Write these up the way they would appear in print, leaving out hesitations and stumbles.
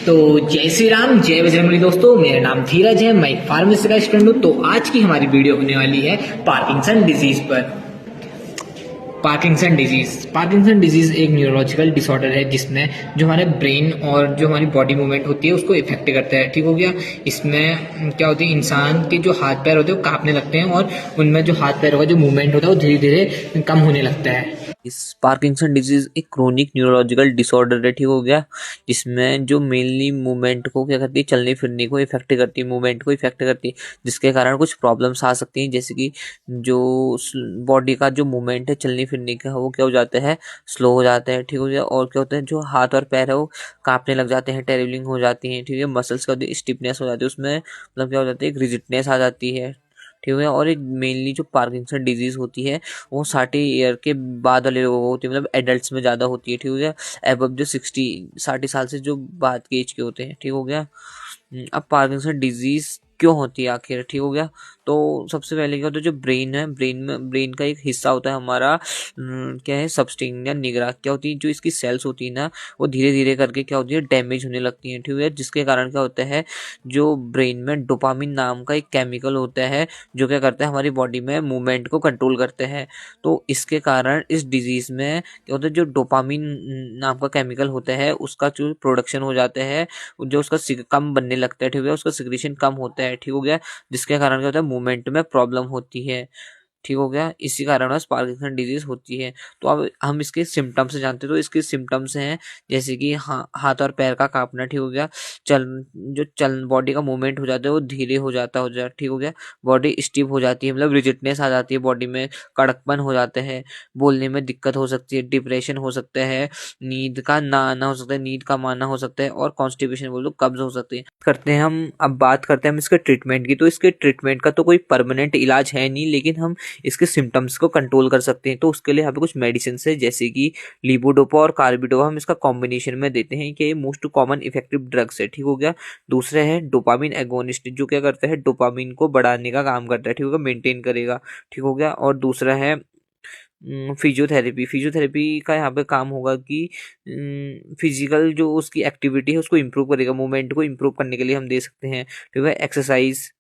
तो जय श्री राम, जय बजरंगबली। दोस्तों, मेरा नाम धीरज है, मैं एक फार्मेसी का स्टूडेंट हूँ। तो आज की हमारी वीडियो होने वाली है पार्किंसन डिजीज पर। पार्किंसन डिजीज एक न्यूरोलॉजिकल डिसऑर्डर है जिसमें जो हमारे ब्रेन और जो हमारी बॉडी मूवमेंट होती है उसको इफेक्ट करता है। ठीक हो गया। इसमें क्या होती है, इंसान के जो हाथ पैर होते हैं वो कांपने लगते हैं और उनमें जो हाथ पैरों का जो मूवमेंट होता है वो धीरे धीरे कम होने लगता है। इस पार्किंसन डिजीज एक क्रोनिक न्यूरोलॉजिकल डिसऑर्डर है। ठीक हो गया। जिसमें जो मेनली मूवमेंट को क्या करती है, चलने फिरने को इफेक्ट करती है, मूवमेंट को इफेक्ट करती है, जिसके कारण कुछ प्रॉब्लम्स आ सकती हैं, जैसे कि जो बॉडी का जो मूवमेंट है चलने फिरने का वो क्या हो जाता है, स्लो हो जाता है। ठीक हो गया। और क्या होता है, जो हाथ और पैर है वो कांपने लग जाते हैं, टेरिबलिंग हो जाती है। ठीक है। मसल्स का स्टिफनेस हो जाती है, उसमें मतलब क्या हो जाता है, एक रिजिडनेस आ जाती है। ठीक है। और एक मेनली जो पार्किंसन डिजीज होती है वो 60 ईयर के बाद वाले लोगों को होती है, मतलब एडल्ट्स में ज़्यादा होती है। ठीक हो गया। एबव जो 60 साल से जो बाद के एज के होते हैं। ठीक हो गया। अब पार्किंसन डिजीज क्यों होती है आखिर। ठीक हो गया। तो सबसे पहले क्या होता है, जो ब्रेन है, ब्रेन का एक हिस्सा होता है हमारा, क्या है, सबस्टेंस या निग्रा क्या होती है, जो इसकी सेल्स होती है ना वो धीरे धीरे करके क्या होती है, डैमेज होने लगती है। ठीक है। जिसके कारण क्या होता है, जो ब्रेन में डोपामिन नाम का एक केमिकल होता है जो क्या करता है, हमारी बॉडी में मूवमेंट को कंट्रोल करते हैं। तो इसके कारण इस डिजीज में क्या होता है, जो डोपामिन नाम का केमिकल होता है उसका जो प्रोडक्शन हो जाता है, जो उसका कम बनने लगता है। ठीक है। उसका सिक्रीशन कम होता है। ठीक हो गया। जिसके कारण क्या होता है, मूवमेंट में प्रॉब्लम होती है। ठीक हो गया। इसी कारण पार्किंसन डिजीज होती है। तो अब हम इसके सिम्टम्स जानते हैं। तो इसके सिम्टम्स हैं जैसे कि हाथ और पैर का कांपना। ठीक हो गया। चल बॉडी का मूवमेंट हो जाता है वो धीरे हो जाता। ठीक हो गया। बॉडी स्टिफ हो जाती है, मतलब रिजिडनेस आ जाती है बॉडी में, कड़कपन हो जाता है, बोलने में दिक्कत हो सकती है, डिप्रेशन हो सकता है, नींद का ना आना हो सकता है, नींद का माना हो सकता है, और कॉन्स्टिपेशन बोल लो, कब्ज हो सकती है। करते हैं हम अब बात करते हैं हम इसके ट्रीटमेंट की। तो इसके ट्रीटमेंट का तो कोई परमानेंट इलाज है नहीं, लेकिन हम इसके सिम्टम्स को कंट्रोल कर सकते हैं। तो उसके लिए यहाँ पे कुछ मेडिसिन है, जैसे कि लीवोडोपा और कार्बिडोपा, हम इसका कॉम्बिनेशन में देते हैं, कि ये मोस्ट कॉमन इफेक्टिव ड्रग्स है। ठीक हो गया। दूसरा है डोपामिन एगोनिस्ट, जो क्या करता है, डोपामिन को बढ़ाने का काम करता है। ठीक होगा, मेंटेन करेगा। ठीक हो गया। और दूसरा है फिजियोथेरेपी का यहाँ पे काम होगा कि फिजिकल जो उसकी एक्टिविटी है उसको इम्प्रूव करेगा, मूवमेंट को इम्प्रूव करने के लिए हम दे सकते हैं। ठीक है। एक्सरसाइज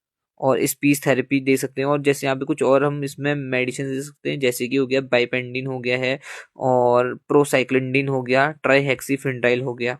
और स्पीच थेरेपी दे सकते हैं। और जैसे यहाँ पे कुछ और हम इसमें मेडिसिन दे सकते हैं, जैसे कि हो गया बाइपेंडिन हो गया है, और प्रोसाइक्लिंडिन हो गया, ट्राईहेक्सीफिनाइल हो गया।